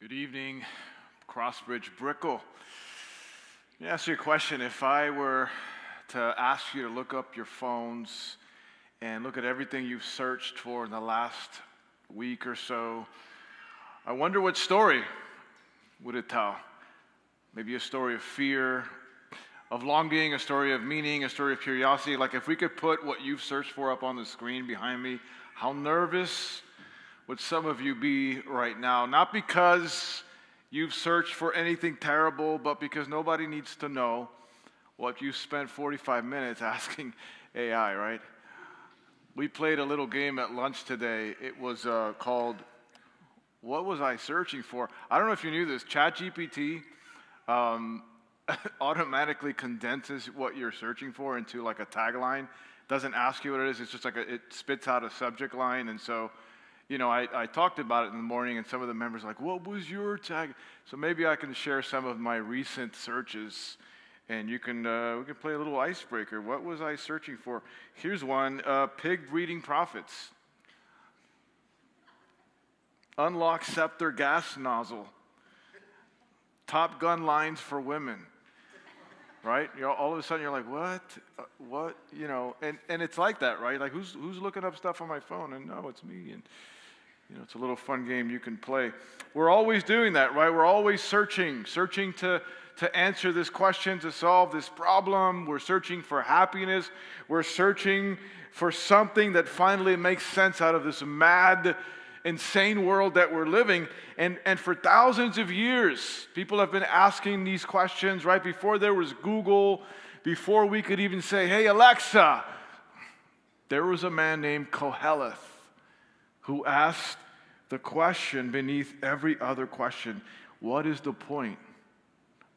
Good evening, Crossbridge, Brickell. Let me ask you a question. If I were to ask you to look up your phones and look at everything you've searched for in the last week or so, I wonder what story would it tell? Maybe a story of fear, of longing, a story of meaning, a story of curiosity. Like if we could put what you've searched for up on the screen behind me, how nervous would some of you be right now? Not because you've searched for anything terrible, but because nobody needs to know what you spent 45 minutes asking AI, right? We played a little game at lunch today. It was called, What Was I Searching For? I don't know if you knew this. ChatGPT automatically condenses what you're searching for into like a tagline. Doesn't ask you what it is. It's just like it spits out a subject line. And so, you know, I talked about it in the morning, and some of the members were like, what was your tag? So maybe I can share some of my recent searches, and we can play a little icebreaker. What was I searching for? Here's one, pig breeding profits. Unlock scepter gas nozzle. Top Gun lines for women. Right? You know, all of a sudden you're like, what? You know, and it's like that, right? Like who's looking up stuff on my phone? And no, it's me. And you know, it's a little fun game you can play. We're always doing that, right? We're always searching to answer this question, to solve this problem. We're searching for happiness. We're searching for something that finally makes sense out of this mad, insane world that we're living. And for thousands of years, people have been asking these questions, right? Before there was Google, before we could even say, hey, Alexa, there was a man named Koheleth who asked the question beneath every other question, what is the point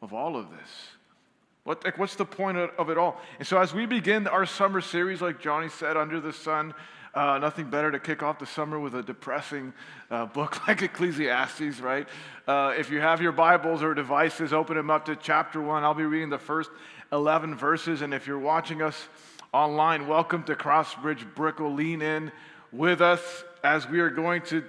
of all of this? What's the point of it all? And so as we begin our summer series, like Johnny said, Under the Sun, nothing better to kick off the summer with a depressing book like Ecclesiastes, right? If you have your Bibles or devices, open them up to chapter 1. I'll be reading the first 11 verses. And if you're watching us online, welcome to Crossbridge, Brickell. Lean in with us as we are going to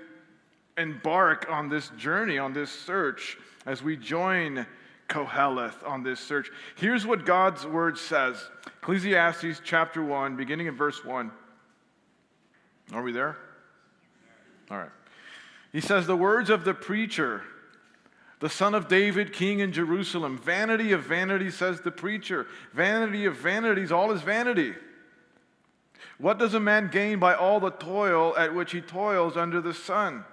embark on this journey, on this search, as we join Koheleth on this search. Here's what God's word says. Ecclesiastes chapter 1, beginning in verse 1. Are we there? All right. He says, the words of the preacher, the son of David, king in Jerusalem. Vanity of vanities, says the preacher. Vanity of vanities, all is vanity. What does a man gain by all the toil at which he toils under the sun?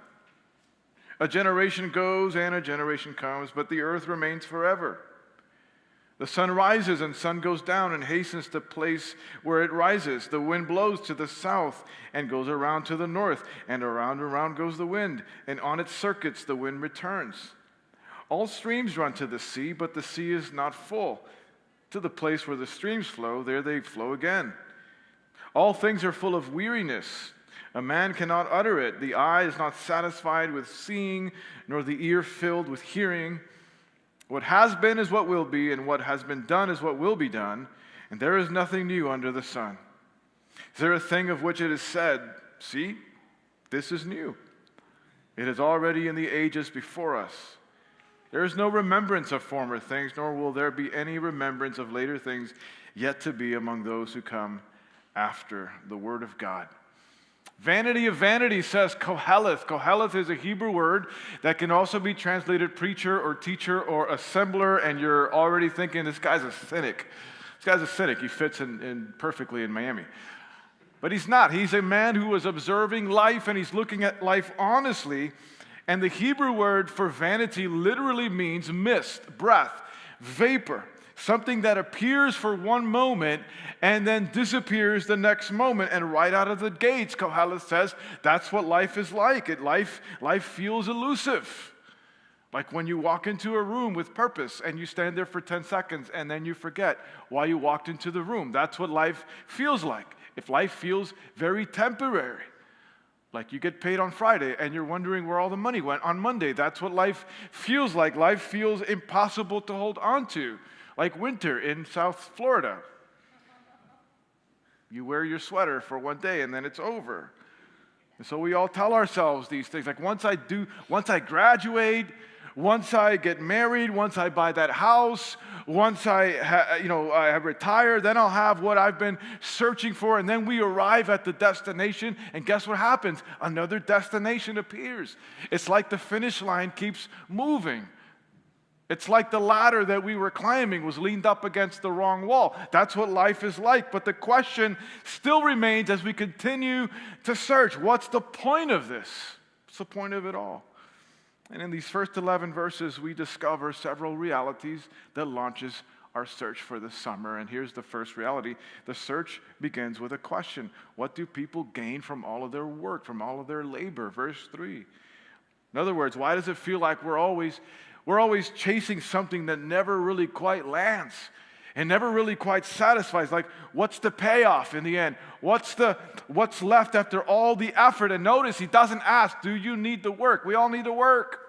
A generation goes and a generation comes, but the earth remains forever. The sun rises and sun goes down and hastens to the place where it rises. The wind blows to the south and goes around to the north, and around goes the wind, and on its circuits the wind returns. All streams run to the sea, but the sea is not full. To the place where the streams flow, there they flow again. All things are full of weariness. A man cannot utter it. The eye is not satisfied with seeing, nor the ear filled with hearing. What has been is what will be, and what has been done is what will be done, and there is nothing new under the sun. Is there a thing of which it is said, see, this is new? It is already in the ages before us. There is no remembrance of former things, nor will there be any remembrance of later things yet to be among those who come after. The word of God. Vanity of vanity, says Koheleth. Koheleth is a Hebrew word that can also be translated preacher or teacher or assembler, and you're already thinking, this guy's a cynic. This guy's a cynic. He fits in perfectly in Miami. But he's not. He's a man who is observing life, and he's looking at life honestly. And the Hebrew word for vanity literally means mist, breath, vapor. Something that appears for one moment and then disappears the next moment. And right out of the gates, Koheleth says, that's what life is like. Life feels elusive. Like when you walk into a room with purpose and you stand there for 10 seconds and then you forget why you walked into the room. That's what life feels like. If life feels very temporary. Like you get paid on Friday and you're wondering where all the money went on Monday. That's what life feels like. Life feels impossible to hold on to. Like winter in South Florida. You wear your sweater for one day and then it's over. And so we all tell ourselves these things. Like once I graduate, once I get married, once I buy that house, once I retire, then I'll have what I've been searching for. And then we arrive at the destination, and guess what happens? Another destination appears. It's like the finish line keeps moving. It's like the ladder that we were climbing was leaned up against the wrong wall. That's what life is like. But the question still remains as we continue to search, what's the point of this? What's the point of it all? And in these first 11 verses, we discover several realities that launches our search for the summer. And here's the first reality. The search begins with a question. What do people gain from all of their work, from all of their labor? Verse 3. In other words, why does it feel like we're always chasing something that never really quite lands and never really quite satisfies? Like, what's the payoff in the end? What's left after all the effort? And notice he doesn't ask, do you need to work? We all need to work.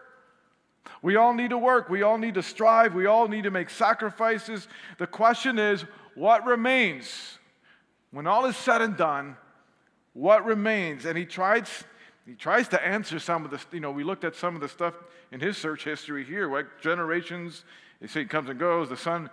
We all need to work. We all need to strive. We all need to make sacrifices. The question is, what remains? When all is said and done, what remains? And he tries to answer some of this. We looked at some of the stuff in his search history here, like generations. They say it comes and goes. The sun,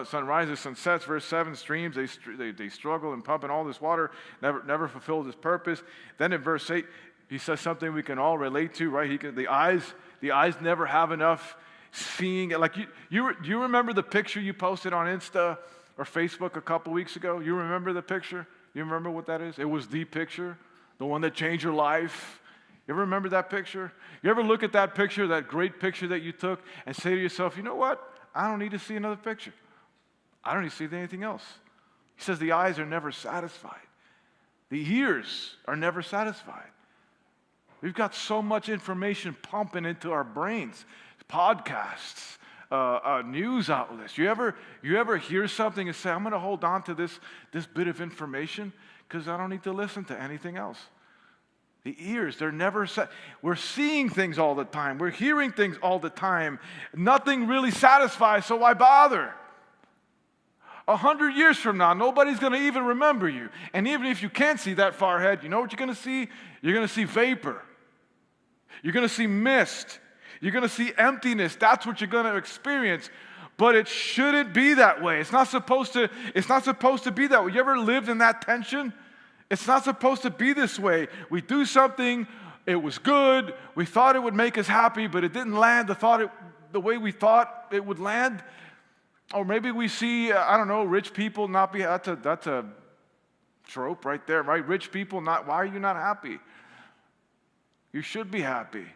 sun rises, sun sets. Verse 7, streams, they struggle in pumping all this water, never fulfills its purpose. Then in verse 8, he says something we can all relate to, right? The eyes never have enough seeing. Like you remember the picture you posted on Insta or Facebook a couple weeks ago? You remember the picture? You remember what that is? It was the picture, the one that changed your life. You ever remember that picture? You ever look at that picture, that great picture that you took, and say to yourself, you know what? I don't need to see another picture. I don't need to see anything else. He says the eyes are never satisfied. The ears are never satisfied. We've got so much information pumping into our brains. Podcasts, news outlets. You ever hear something and say, I'm going to hold on to this bit of information because I don't need to listen to anything else. The ears, they're never set. We're seeing things all the time. We're hearing things all the time. Nothing really satisfies, so why bother? 100 years from now, nobody's going to even remember you. And even if you can't see that far ahead, you know what you're going to see? You're going to see vapor. You're going to see mist. You're going to see emptiness. That's what you're going to experience. But it shouldn't be that way. It's not supposed to be that way. You ever lived in that tension? It's not supposed to be this way. We do something, it was good, we thought it would make us happy, but it didn't land the way we thought it would land. Or maybe we see, rich people not be, that's a trope right there, right? Rich people not, why are you not happy? You should be happy.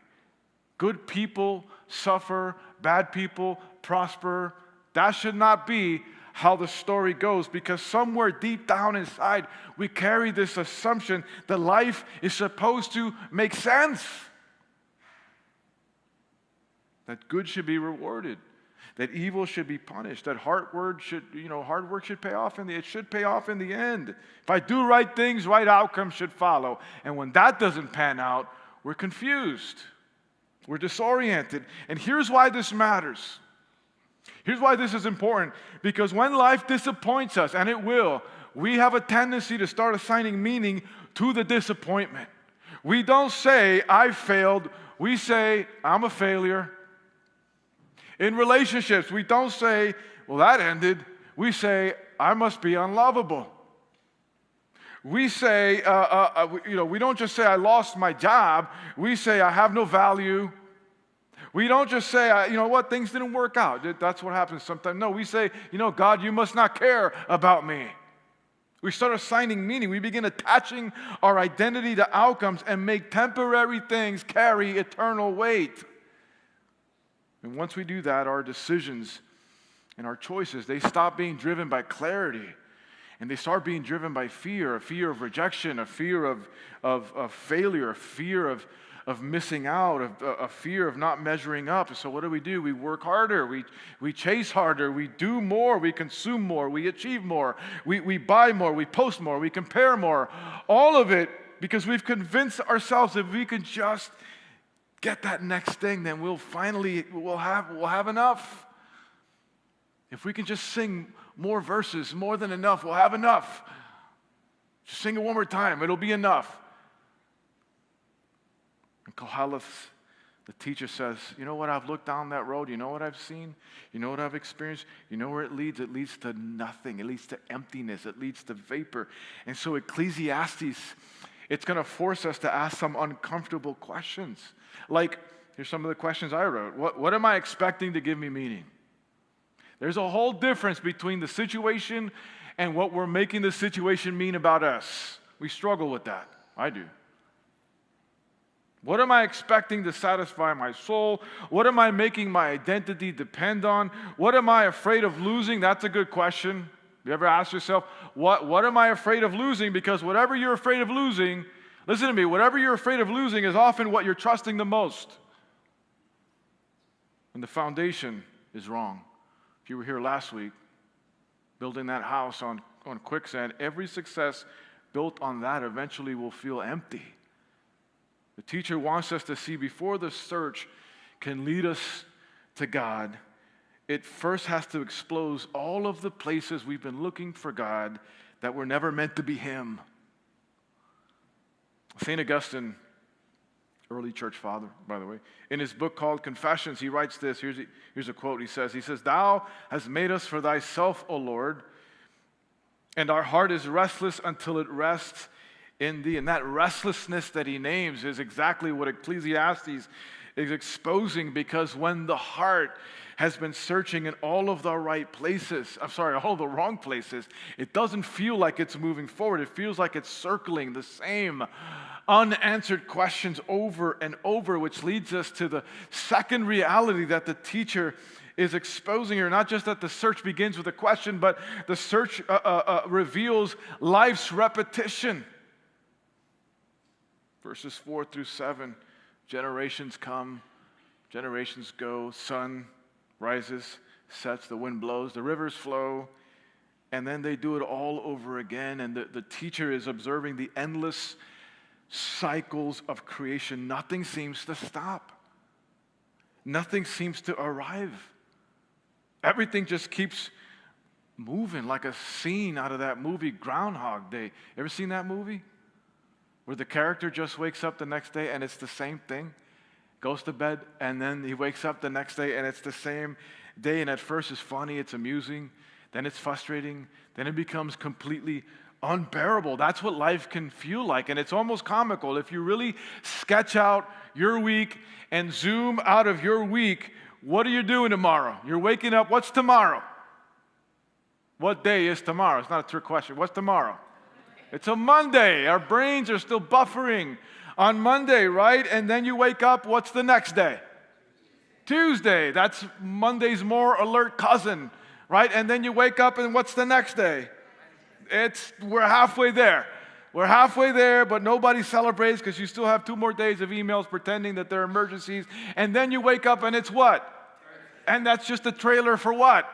Good people suffer, bad people prosper. That should not be how the story goes, because somewhere deep down inside, we carry this assumption that life is supposed to make sense. That good should be rewarded, that evil should be punished, that hard work should pay off it should pay off in the end. If I do right things, right outcomes should follow. And when that doesn't pan out, we're confused. We're disoriented. And here's why this matters. Here's why this is important. Because when life disappoints us, and it will, we have a tendency to start assigning meaning to the disappointment. We don't say, I failed. We say, I'm a failure. In relationships, we don't say, well, that ended. We say, I must be unlovable. We say, we don't just say, I lost my job. We say, I have no value. We don't just say, things didn't work out. That's what happens sometimes. No, we say, God, you must not care about me. We start assigning meaning. We begin attaching our identity to outcomes and make temporary things carry eternal weight. And once we do that, our decisions and our choices, they stop being driven by clarity. And they start being driven by fear, a fear of rejection, a fear of failure, a fear of missing out, a fear of not measuring up. So what do? We work harder, we chase harder, we do more, we consume more, we achieve more, we buy more, we post more, we compare more. All of it because we've convinced ourselves if we can just get that next thing, then we'll have enough. If we can just sing more verses, more than enough, we'll have enough. Just sing it one more time, it'll be enough. And Koheleth The teacher says, you know what, I've looked down that road. You know what I've seen? You know what I've experienced? You know where it leads? It leads to nothing. It leads to emptiness. It leads to vapor. And so Ecclesiastes, it's going to force us to ask some uncomfortable questions. Like, here's some of the questions I wrote. What am I expecting to give me meaning? There's a whole difference between the situation and what we're making the situation mean about us. We struggle with that. I do. What am I expecting to satisfy my soul? What am I making my identity depend on? What am I afraid of losing? That's a good question. You ever ask yourself, what am I afraid of losing? Because whatever you're afraid of losing, listen to me, whatever you're afraid of losing is often what you're trusting the most. And the foundation is wrong. If you were here last week, building that house on quicksand, every success built on that eventually will feel empty. The teacher wants us to see before the search can lead us to God, it first has to expose all of the places we've been looking for God that were never meant to be Him. St. Augustine, early church father, by the way, in his book called Confessions, he writes this. Here's a quote. He says, Thou hast made us for thyself, O Lord, and our heart is restless until it rests in thee. And that restlessness that he names is exactly what Ecclesiastes is exposing, because when the heart has been searching in all of the right places, all the wrong places, it doesn't feel like it's moving forward. It feels like it's circling the same unanswered questions over and over, which leads us to the second reality that the teacher is exposing here. Not just that the search begins with a question, but the search reveals life's repetition. Verses 4 through 7, generations come, generations go, sun rises, sets, the wind blows, the rivers flow, and then they do it all over again. And the teacher is observing the endless cycles of creation. Nothing seems to stop. Nothing seems to arrive. Everything just keeps moving, like a scene out of that movie Groundhog Day. Ever seen that movie? Where the character just wakes up the next day and it's the same thing, goes to bed, and then he wakes up the next day and it's the same day. And at first it's funny, it's amusing, then it's frustrating, then it becomes completely unbearable. That's what life can feel like, and it's almost comical. If you really sketch out your week and zoom out of your week, what are you doing tomorrow? You're waking up, what's tomorrow? What day is tomorrow? It's not a trick question. What's tomorrow? It's a Monday. Our brains are still buffering on Monday, right? And then you wake up, what's the next day? Tuesday. That's Monday's more alert cousin, right? And then you wake up, and what's the next day? We're halfway there. We're halfway there, but nobody celebrates because you still have 2 more days of emails pretending that they're emergencies. And then you wake up, and it's what? And that's just a trailer for what?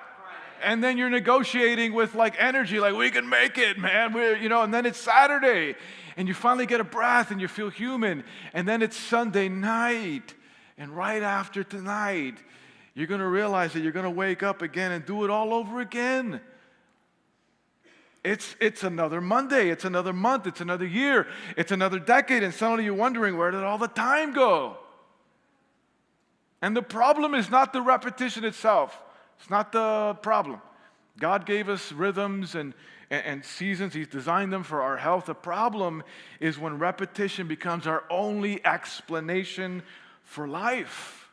And then you're negotiating with like energy, like we can make it, man. And then it's Saturday, and you finally get a breath, and you feel human. And then it's Sunday night, and right after tonight, you're going to realize that you're going to wake up again and do it all over again. It's another Monday, it's another month, it's another year, it's another decade, and suddenly you're wondering, where did all the time go? And the problem is not the repetition itself. It's not the problem. God gave us rhythms and seasons. He's designed them for our health. The problem is when repetition becomes our only explanation for life.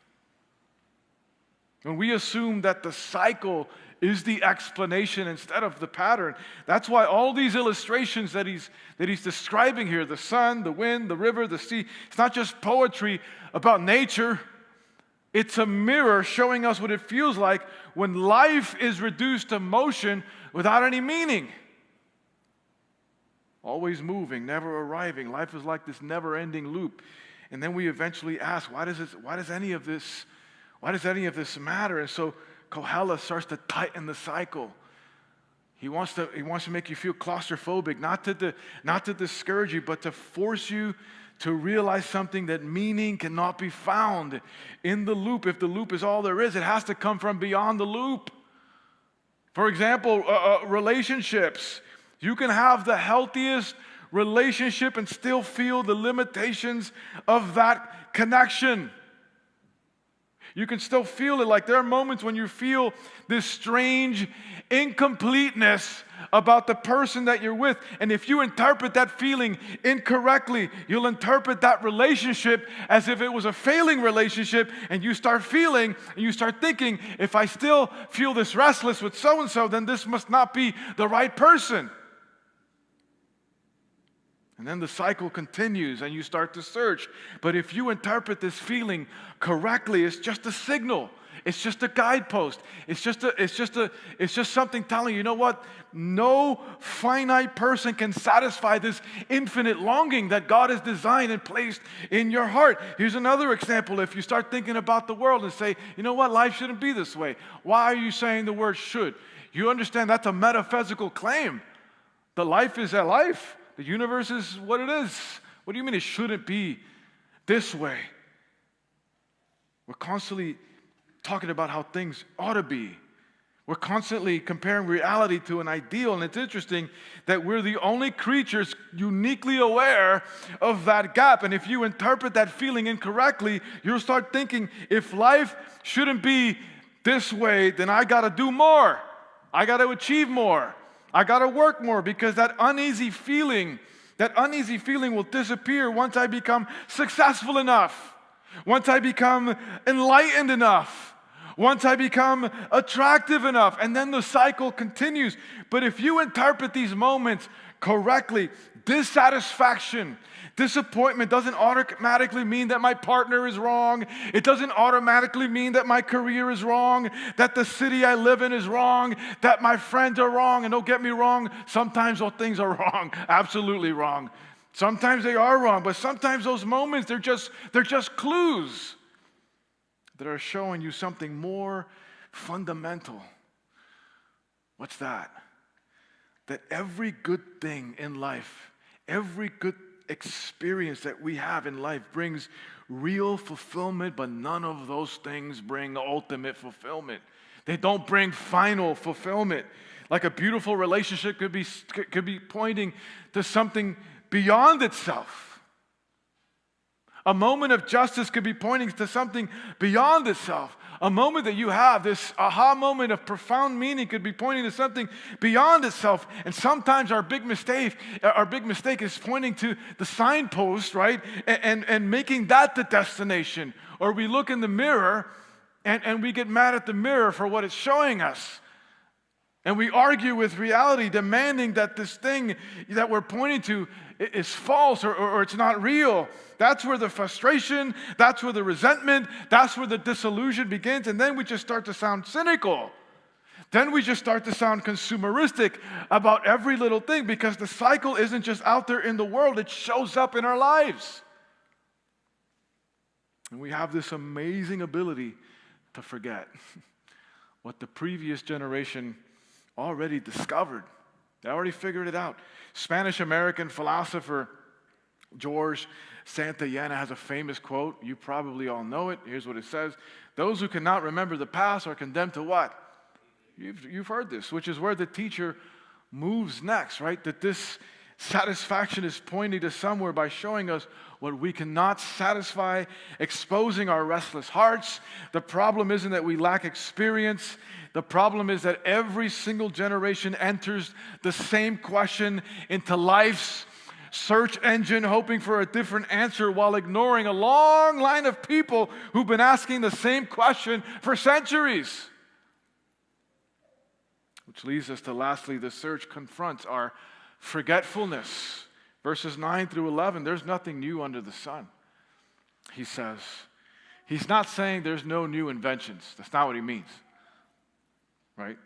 When we assume that the cycle is the explanation instead of the pattern. That's why all these illustrations that he's describing here, the sun, the wind, the river, the sea, it's not just poetry about nature. It's a mirror showing us what it feels like when life is reduced to motion without any meaning. Always moving, never arriving. Life is like this never-ending loop. And then we eventually ask, why does any of this matter? And so Kohelet starts to tighten the cycle. He wants to make you feel claustrophobic, not to discourage you, but to force you to realize something, that meaning cannot be found in the loop. If the loop is all there is, it has to come from beyond the loop. For example, relationships. You can have the healthiest relationship and still feel the limitations of that connection. You can still feel it. Like there are moments when you feel this strange incompleteness about the person that you're with. And if you interpret that feeling incorrectly, you'll interpret that relationship as if it was a failing relationship, and you start feeling and you start thinking, if I still feel this restless with so-and-so, then this must not be the right person. And then the cycle continues and you start to search. But if you interpret this feeling correctly, it's just a signal. It's just a guidepost. It's just something telling you, you know what? No finite person can satisfy this infinite longing that God has designed and placed in your heart. Here's another example. If you start thinking about the world and say, you know what? Life shouldn't be this way. Why are you saying the word should? You understand that's a metaphysical claim. The life is a life. The universe is what it is. What do you mean it shouldn't be this way? We're constantly talking about how things ought to be. We're constantly comparing reality to an ideal, and it's interesting that we're the only creatures uniquely aware of that gap. And if you interpret that feeling incorrectly, you'll start thinking, if life shouldn't be this way, then I got to do more. I got to achieve more. I got to work more, because that uneasy feeling will disappear once I become successful enough, once I become enlightened enough, once I become attractive enough, and then the cycle continues. But if you interpret these moments correctly, dissatisfaction, disappointment doesn't automatically mean that my partner is wrong. It doesn't automatically mean that my career is wrong, that the city I live in is wrong, that my friends are wrong. And don't get me wrong, sometimes those things are wrong, absolutely wrong. Sometimes they are wrong, but sometimes those moments, they're just clues that are showing you something more fundamental. What's that? That every good thing in life, every good experience that we have in life brings real fulfillment, but none of those things bring ultimate fulfillment. They don't bring final fulfillment. Like a beautiful relationship could be pointing to something beyond itself. A moment of justice could be pointing to something beyond itself. A moment that you have, this aha moment of profound meaning, could be pointing to something beyond itself. And sometimes our big mistake is pointing to the signpost, right? And making that the destination. Or we look in the mirror and we get mad at the mirror for what it's showing us. And we argue with reality, demanding that this thing that we're pointing to is false or it's not real. That's where the frustration, that's where the resentment, that's where the disillusion begins. And then we just start to sound cynical. Then we just start to sound consumeristic about every little thing, because the cycle isn't just out there in the world, it shows up in our lives. And we have this amazing ability to forget what the previous generation already discovered. They already figured it out. Spanish-American philosopher George Santayana has a famous quote. You probably all know it. Here's what it says. Those who cannot remember the past are condemned to what? You've heard this, which is where the teacher moves next, right? That this satisfaction is pointing to somewhere by showing us what we cannot satisfy, exposing our restless hearts. The problem isn't that we lack experience. The problem is that every single generation enters the same question into life's search engine, hoping for a different answer while ignoring a long line of people who've been asking the same question for centuries. Which leads us to, lastly, the search confronts our forgetfulness. Verses 9 through 11, there's nothing new under the sun, he says. He's not saying there's no new inventions. That's not what he means, right?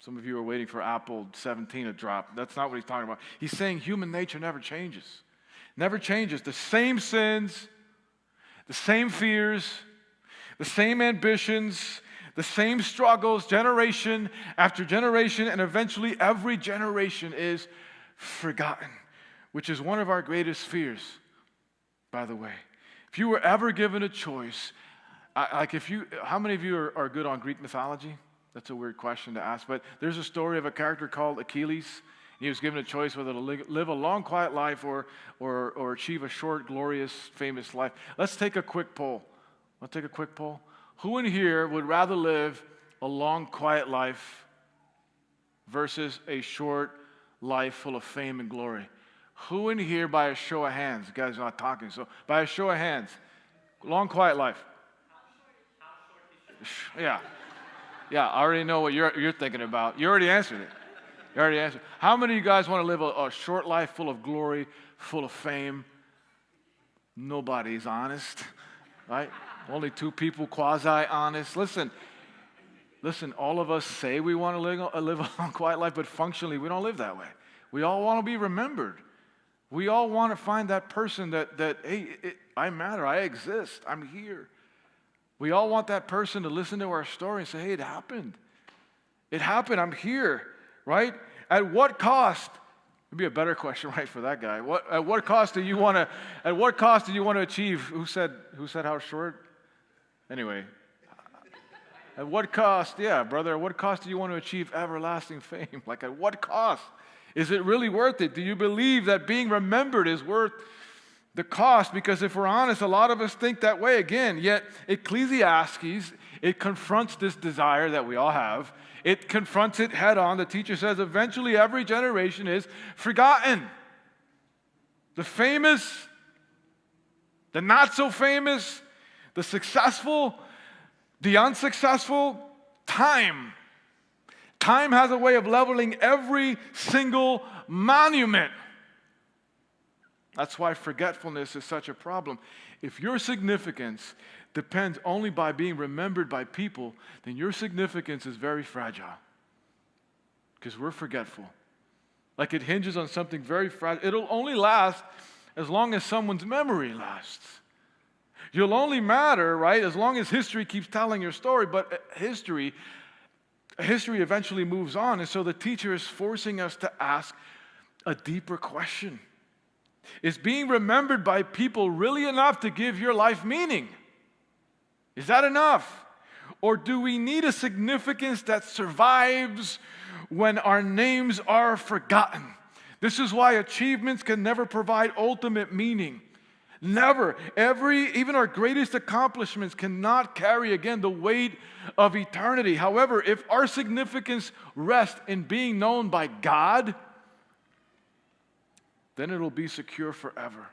Some of you are waiting for Apple 17 to drop. That's not what he's talking about. He's saying human nature never changes. Never changes. The same sins, the same fears, the same ambitions, the same struggles, generation after generation, and eventually every generation is forgotten, which is one of our greatest fears, by the way. If you were ever given a choice, how many of you are good on Greek mythology? That's a weird question to ask, but there's a story of a character called Achilles. He was given a choice whether to live a long, quiet life or achieve a short, glorious, famous life. Let's take a quick poll. I'll take a quick poll. Who in here would rather live a long, quiet life versus a short life full of fame and glory? Who in here, by a show of hands, you guys are not talking, so by a show of hands, long, quiet life? Yeah. Yeah, I already know what you're thinking about. You already answered it. You already answered. How many of you guys want to live a short life full of glory, full of fame? Nobody's honest, right? Only two people quasi-honest. Listen, all of us say we want to live a long, quiet life, but functionally we don't live that way. We all want to be remembered. We all want to find that person that hey, I matter, I exist, I'm here. We all want that person to listen to our story and say, hey, it happened. It happened, I'm here, right? At what cost? It'd be a better question, right, for that guy. At what cost do you want to achieve? Who said how short? Anyway. At what cost? Yeah, brother, at what cost do you want to achieve everlasting fame? Like, at what cost? Is it really worth it? Do you believe that being remembered is worth the cost? Because if we're honest, a lot of us think that way again. Yet Ecclesiastes, it confronts this desire that we all have. It confronts it head on. The teacher says eventually every generation is forgotten. The famous, the not so famous, the successful, the unsuccessful, time. Time has a way of leveling every single monument. That's why forgetfulness is such a problem. If your significance depends only by being remembered by people, then your significance is very fragile. Because we're forgetful. Like it hinges on something very fragile. It'll only last as long as someone's memory lasts. You'll only matter, right, as long as history keeps telling your story, but history eventually moves on. And so the teacher is forcing us to ask a deeper question. Is being remembered by people really enough to give your life meaning? Is that enough? Or do we need a significance that survives when our names are forgotten? This is why achievements can never provide ultimate meaning. Never. Even our greatest accomplishments cannot carry, again, the weight of eternity. However, if our significance rests in being known by God, then it'll be secure forever.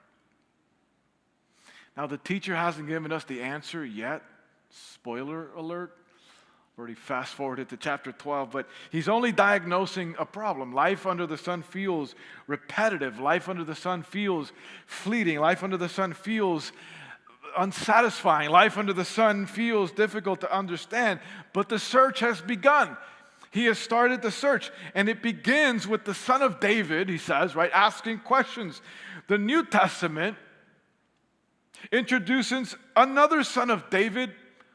Now, the teacher hasn't given us the answer yet. Spoiler alert. Already fast forwarded to chapter 12, but he's only diagnosing a problem. Life under the sun feels repetitive. Life under the sun feels fleeting. Life under the sun feels unsatisfying. Life under the sun feels difficult to understand, but the search has begun. He has started the search, and it begins with the son of David, he says, right, asking questions. The New Testament introduces another son of David,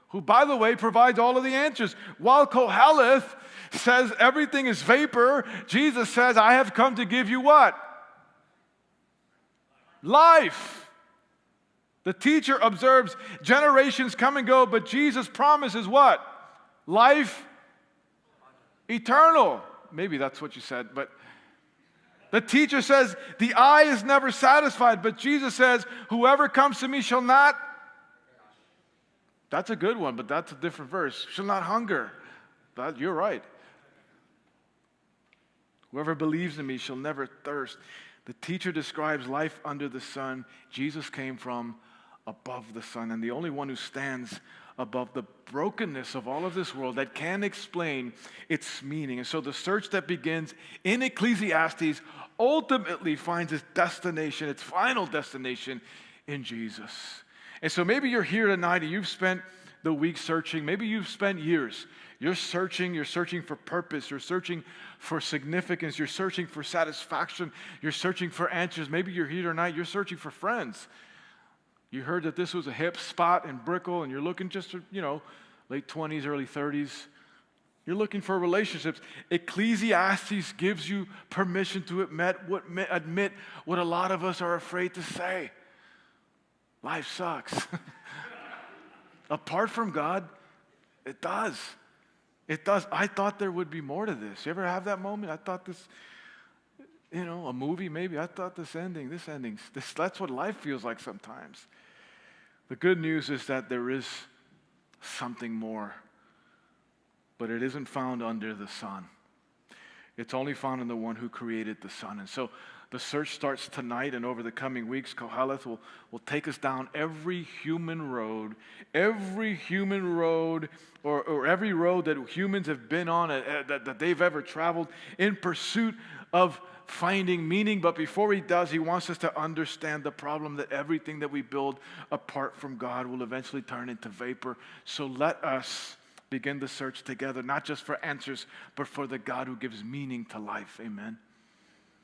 who, by the way, provides all of the answers. While Koheleth says everything is vapor, Jesus says, I have come to give you what? Life. The teacher observes generations come and go, but Jesus promises what? Life eternal. Maybe that's what you said, but the teacher says, the eye is never satisfied, but Jesus says, whoever comes to me shall not. That's a good one, but that's a different verse. Shall not hunger. You're right. Whoever believes in me shall never thirst. The teacher describes life under the sun. Jesus came from above the sun, and the only one who stands above the brokenness of all of this world that can explain its meaning. And so the search that begins in Ecclesiastes ultimately finds its destination, its final destination in Jesus. And so maybe you're here tonight and you've spent the week searching. Maybe you've spent years. You're searching for purpose. You're searching for significance. You're searching for satisfaction. You're searching for answers. Maybe you're here tonight. You're searching for friends. You heard that this was a hip spot in Brickell, and you're looking just for, late 20s, early 30s. You're looking for relationships. Ecclesiastes gives you permission to admit what a lot of us are afraid to say. Life sucks. Apart from God, it does. It does. I thought there would be more to this. You ever have that moment? I thought this, a movie maybe. I thought that's what life feels like sometimes. The good news is that there is something more, but it isn't found under the sun. It's only found in the one who created the sun. And so the search starts tonight, and over the coming weeks, Koheleth will take us down every human road or every road that humans have been on, that they've ever traveled in pursuit of finding meaning. But before he does, he wants us to understand the problem that everything that we build apart from God will eventually turn into vapor. So let us begin the search together, not just for answers, but for the God who gives meaning to life. Amen.